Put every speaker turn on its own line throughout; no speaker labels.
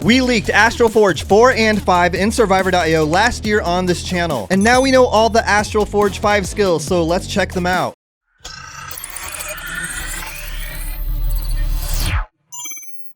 We leaked Astral Forge 4 and 5 in Survivor.io last year on this channel, and now we know all the Astral Forge 5 skills, so let's check them out.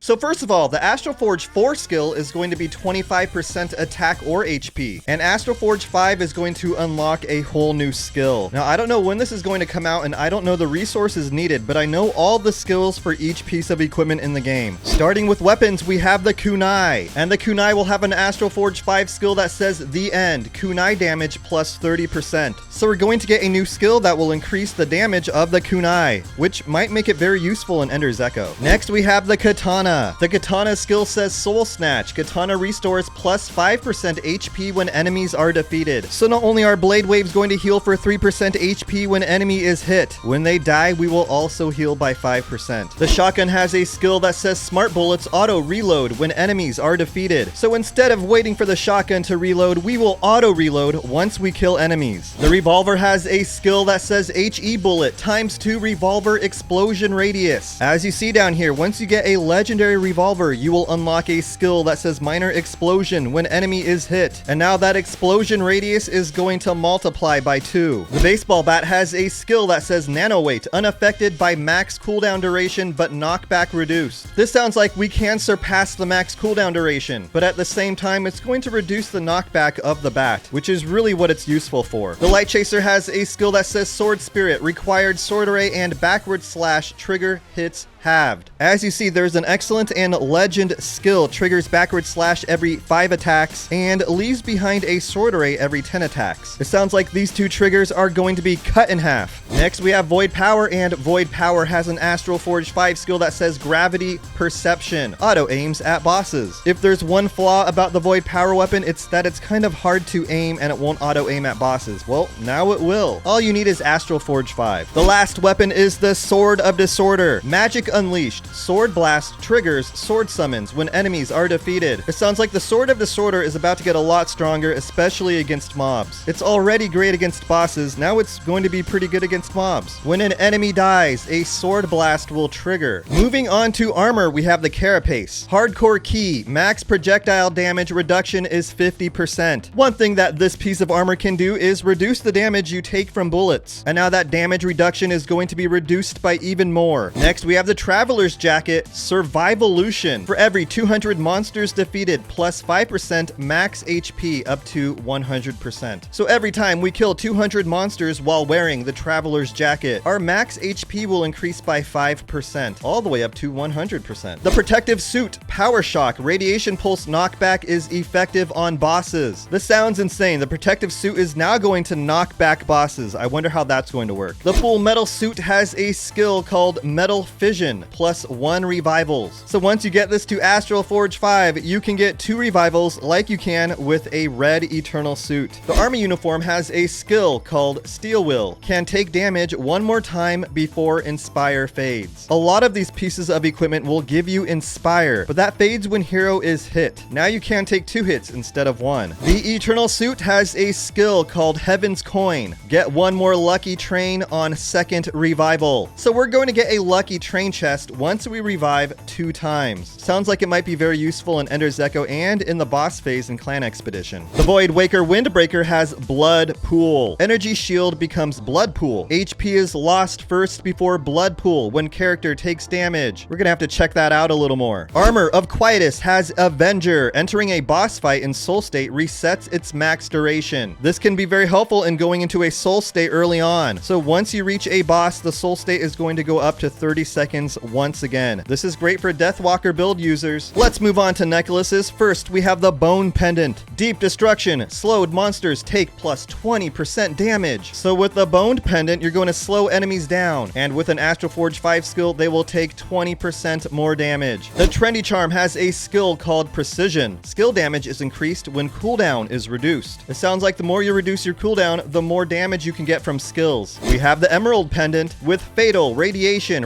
So first of all, the Astral Forge 4 skill is going to be 25% attack or HP, and Astral Forge 5 is going to unlock a whole new skill. Now, I don't know when this is going to come out, and I don't know the resources needed, but I know all the skills for each piece of equipment in the game. Starting with weapons, we have the kunai, and the kunai will have an Astral Forge 5 skill that says The End, kunai damage plus 30%. So we're going to get a new skill that will increase the damage of the kunai, which might make it very useful in Ender's Echo. Next, we have the katana. The katana skill says Soul Snatch. Katana restores plus 5% HP when enemies are defeated. So not only are blade waves going to heal for 3% HP when enemy is hit, when they die, we will also heal by 5%. The shotgun has a skill that says Smart Bullets auto reload when enemies are defeated. So instead of waiting for the shotgun to reload, we will auto reload once we kill enemies. The revolver has a skill that says HE Bullet times 2 revolver explosion radius. As you see down here, once you get a legendary revolver, you will unlock a skill that says minor explosion when enemy is hit, and now that explosion radius is going to multiply by 2. The baseball bat has a skill that says nano weight, unaffected by max cooldown duration but knockback reduced. This sounds like we can surpass the max cooldown duration, but at the same time it's going to reduce the knockback of the bat, which is really what it's useful for. The light chaser has a skill that says sword spirit, required sword array and backward slash trigger hits halved. As you see, there's an excellent and legend skill, triggers backward slash every 5 attacks and leaves behind a sword array every 10 attacks. It sounds like these two triggers are going to be cut in half. Next, we have Void Power, and Void Power has an Astral Forge 5 skill that says Gravity Perception, auto aims at bosses. If there's one flaw about the Void Power weapon, it's that it's kind of hard to aim and it won't auto aim at bosses. Well, now it will. All you need is Astral Forge 5. The last weapon is the Sword of Disorder. Magic Unleashed. Sword Blast triggers sword summons when enemies are defeated. It sounds like the Sword of Disorder is about to get a lot stronger, especially against mobs. It's already great against bosses, now it's going to be pretty good against mobs. When an enemy dies, a Sword Blast will trigger. Moving on to armor, we have the Carapace. Hardcore Key. Max projectile damage reduction is 50%. One thing that this piece of armor can do is reduce the damage you take from bullets. And now that damage reduction is going to be reduced by even more. Next, we have the Traveler's Jacket, Survivolution. For every 200 monsters defeated, plus 5% max HP up to 100%. So every time we kill 200 monsters while wearing the Traveler's Jacket, our max HP will increase by 5%, all the way up to 100%. The Protective Suit, Power Shock, Radiation Pulse Knockback is effective on bosses. This sounds insane. The Protective Suit is now going to knock back bosses. I wonder how that's going to work. The Full Metal Suit has a skill called Metal Fission, plus 1 revivals. So once you get this to Astral Forge 5, you can get 2 revivals like you can with a red Eternal Suit. The army uniform has a skill called Steel Will, can take damage one more time before Inspire fades. A lot of these pieces of equipment will give you Inspire, but that fades when hero is hit. Now you can take 2 hits instead of 1. The Eternal Suit has a skill called Heaven's Coin, get 1 more lucky train on second revival. So we're going to get a lucky train chest once we revive 2 times. Sounds like it might be very useful in Ender's Echo and in the boss phase in Clan Expedition. The Void Waker Windbreaker has Blood Pool. Energy Shield becomes Blood Pool. HP is lost first before Blood Pool when character takes damage. We're gonna have to check that out a little more. Armor of Quietus has Avenger. Entering a boss fight in Soul State resets its max duration. This can be very helpful in going into a Soul State early on. So once you reach a boss, the Soul State is going to go up to 30 seconds once again. This is great for Deathwalker build users. Let's move on to necklaces. First, we have the Bone Pendant. Deep Destruction. Slowed monsters take plus 20% damage. So with the Bone Pendant, you're going to slow enemies down. And with an Astral Forge 5 skill, they will take 20% more damage. The Trendy Charm has a skill called Precision. Skill damage is increased when cooldown is reduced. It sounds like the more you reduce your cooldown, the more damage you can get from skills. We have the Emerald Pendant with Fatal, Radiation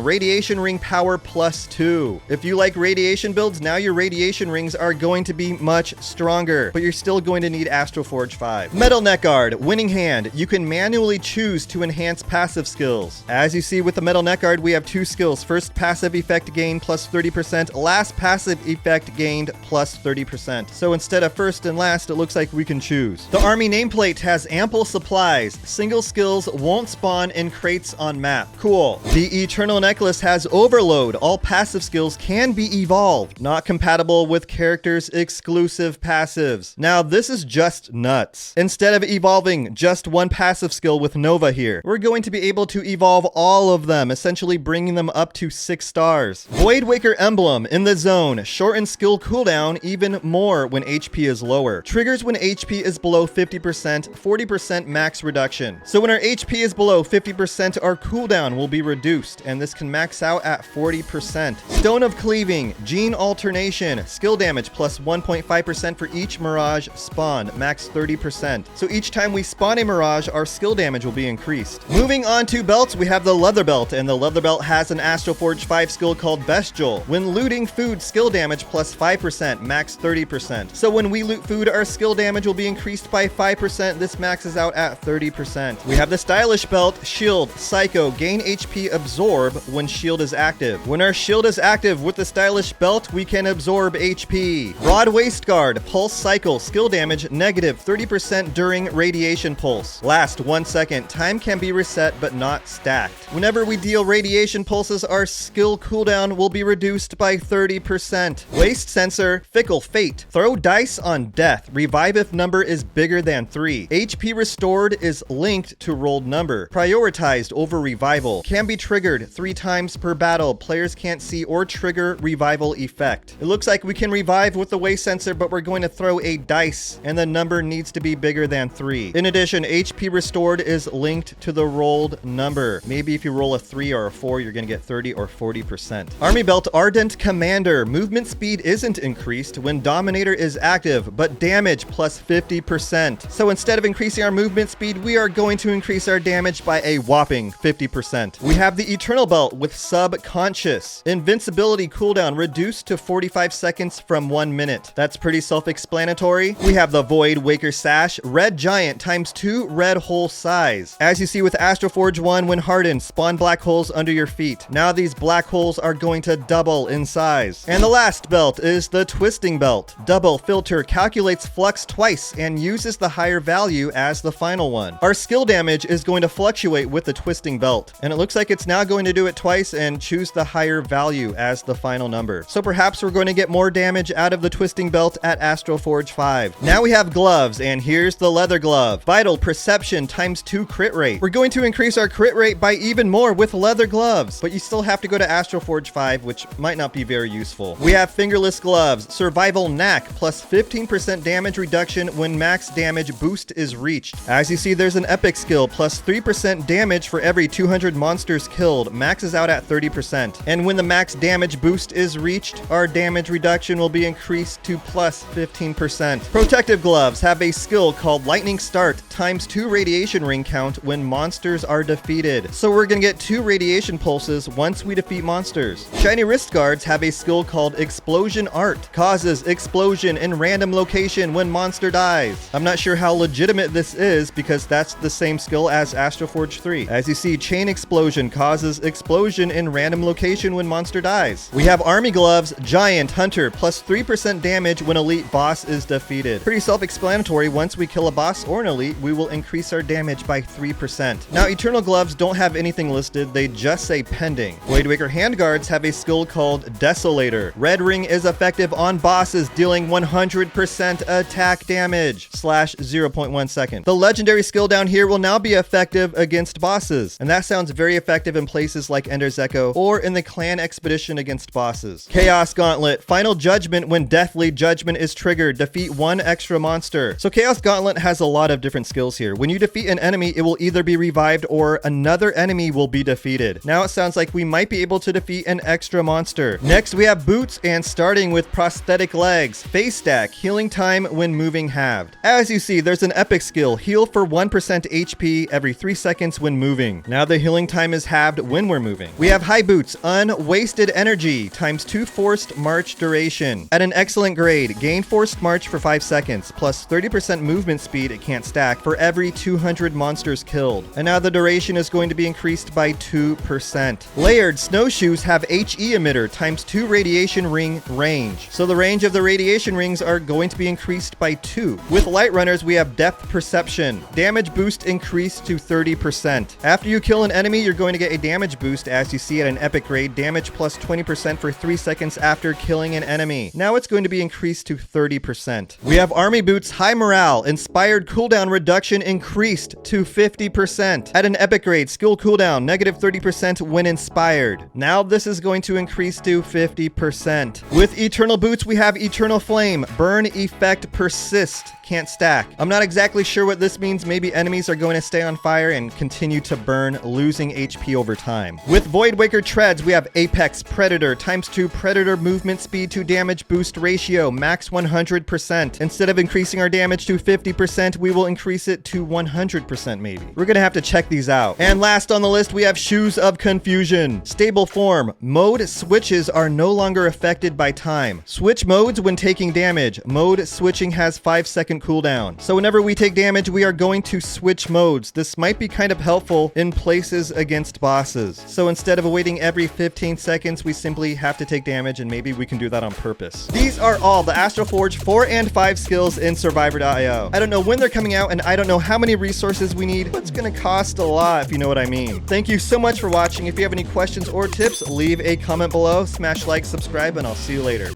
ring power +2. If you like radiation builds, now your radiation rings are going to be much stronger, but you're still going to need Astral Forge 5. Metal Neck Guard, Winning Hand. You can manually choose to enhance passive skills. As you see with the Metal Neck Guard, we have 2 skills. First passive effect gained +30%, last passive effect gained +30%. So instead of first and last, it looks like we can choose. The Army nameplate has ample supplies. Single skills won't spawn in crates on map. Cool. The Eternal Necklace has Overload. All passive skills can be evolved. Not compatible with characters' exclusive passives. Now this is just nuts. Instead of evolving just one passive skill with Nova here, we're going to be able to evolve all of them, essentially bringing them up to 6 stars. Voidwaker Emblem in the zone. Shorten skill cooldown even more when HP is lower. Triggers when HP is below 50%, 40% max reduction. So when our HP is below 50%, our cooldown will be reduced, and this can max out at 40%. Stone of Cleaving, Gene Alternation, skill damage plus 1.5% for each Mirage spawned, max 30%. So each time we spawn a Mirage, our skill damage will be increased. Moving on to belts, we have the Leather Belt, and the Leather Belt has an Astral Forge 5 skill called Bestial. When looting food, skill damage plus 5%, max 30%. So when we loot food, our skill damage will be increased by 5%. This maxes out at 30%. We have the Stylish Belt, Shield, Psycho, gain HP absorb when shield is active. When our shield is active with the Stylish Belt, we can absorb HP. Broad Waist Guard, Pulse Cycle, skill damage negative 30% during radiation pulse. Last 1 second. Time can be reset but not stacked. Whenever we deal radiation pulses, our skill cooldown will be reduced by 30%. Waist Sensor, Fickle Fate, throw dice on death. Revive if number is bigger than 3. HP restored is linked to rolled number. Prioritized over revival. Can be triggered 3 times per battle. Players can't see or trigger revival effect. It looks like we can revive with the waist sensor, but we're going to throw a dice and the number needs to be bigger than 3. In addition, HP restored is linked to the rolled number. Maybe if you roll a 3 or a 4, you're going to get 30 or 40%. Army Belt Ardent Commander, movement speed isn't increased when Dominator is active, but damage plus 50%. So instead of increasing our movement speed, we are going to increase our damage by a whopping 50%. We have the Eternal Belt with Subconscious. Invincibility cooldown reduced to 45 seconds from 1 minute. That's pretty self-explanatory. We have the Void Waker Sash, Red Giant times 2 red hole size. As you see with Astral Forge 1, when hardened, spawn black holes under your feet. Now these black holes are going to double in size. And the last belt is the Twisting Belt. Double filter calculates flux twice and uses the higher value as the final one. Our skill damage is going to fluctuate with the Twisting Belt, and it looks like it's now going to do it twice and choose the higher value as the final number. So perhaps we're going to get more damage out of the Twisting Belt at Astral Forge 5. Now we have gloves, and here's the Leather Glove. Vital Perception times 2 crit rate. We're going to increase our crit rate by even more with leather gloves, but you still have to go to Astral Forge 5, which might not be very useful. We have Fingerless Gloves, Survival Knack, plus 15% damage reduction when max damage boost is reached. As you see, there's an epic skill, plus 3% damage for every 200 monsters killed, maxes out at 30%. And when the max damage boost is reached, our damage reduction will be increased to plus 15%. Protective Gloves have a skill called Lightning Start, times 2 radiation ring count when monsters are defeated. So we're gonna get 2 radiation pulses once we defeat monsters. Shiny Wrist Guards have a skill called Explosion Art, causes explosion in random location when monster dies. I'm not sure how legitimate this is because that's the same skill as Astral Forge 3. As you see, Chain Explosion causes explosion in random location when monster dies. We have Army Gloves, Giant Hunter, plus 3% damage when elite boss is defeated. Pretty self-explanatory. Once we kill a boss or an elite, we will increase our damage by 3%. Now, Eternal Gloves don't have anything listed, they just say pending. Voidwaker Handguards have a skill called Desolator. Red Ring is effective on bosses, dealing 100% attack damage, slash 0.1 second. The legendary skill down here will now be effective against bosses, and that sounds very effective in places like Ender's Echo or in the clan expedition against bosses. Chaos Gauntlet, Final Judgment when Deathly Judgment is triggered, defeat 1 extra monster. So Chaos Gauntlet has a lot of different skills here. When you defeat an enemy, it will either be revived or another enemy will be defeated. Now it sounds like we might be able to defeat an extra monster. Next we have Boots, and starting with Prosthetic Legs, Face Stack, healing time when moving halved. As you see, there's an epic skill, heal for 1% HP every 3 seconds when moving. Now the healing time is halved when we're moving. We have High High boots, unwasted energy, times 2 forced march duration. At an excellent grade, gain forced march for 5 seconds, plus 30% movement speed, it can't stack, for every 200 monsters killed. And now the duration is going to be increased by 2%. Layered snowshoes have HE emitter, times 2 radiation ring range. So the range of the radiation rings are going to be increased by 2. With light runners, we have depth perception. Damage boost increased to 30%. After you kill an enemy, you're going to get a damage boost, as you see at an epic grade, damage plus 20% for 3 seconds after killing an enemy. Now it's going to be increased to 30%. We have army boots, high morale, inspired cooldown reduction increased to 50%. At an epic grade, skill cooldown, negative 30% when inspired. Now this is going to increase to 50%. With eternal boots, we have eternal flame, burn effect persist, can't stack. I'm not exactly sure what this means. Maybe enemies are going to stay on fire and continue to burn, losing HP over time. With Voidwaker treads, we have Apex Predator, times 2 predator movement speed to damage boost ratio, max 100%. Instead of increasing our damage to 50%, we will increase it to 100% maybe. We're gonna have to check these out. And last on the list, we have Shoes of Confusion. Stable form, mode switches are no longer affected by time. Switch modes when taking damage. Mode switching has 5-second cooldown. So whenever we take damage, we are going to switch modes. This might be kind of helpful in places against bosses. So instead of waiting every 15 seconds, we simply have to take damage, and maybe we can do that on purpose. These are all the Astral Forge 4 and 5 skills in Survivor.io. I don't know when they're coming out, and I don't know how many resources we need, but it's gonna cost a lot, if you know what I mean. Thank you so much for watching. If you have any questions or tips, leave a comment below, smash like, subscribe, and I'll see you later.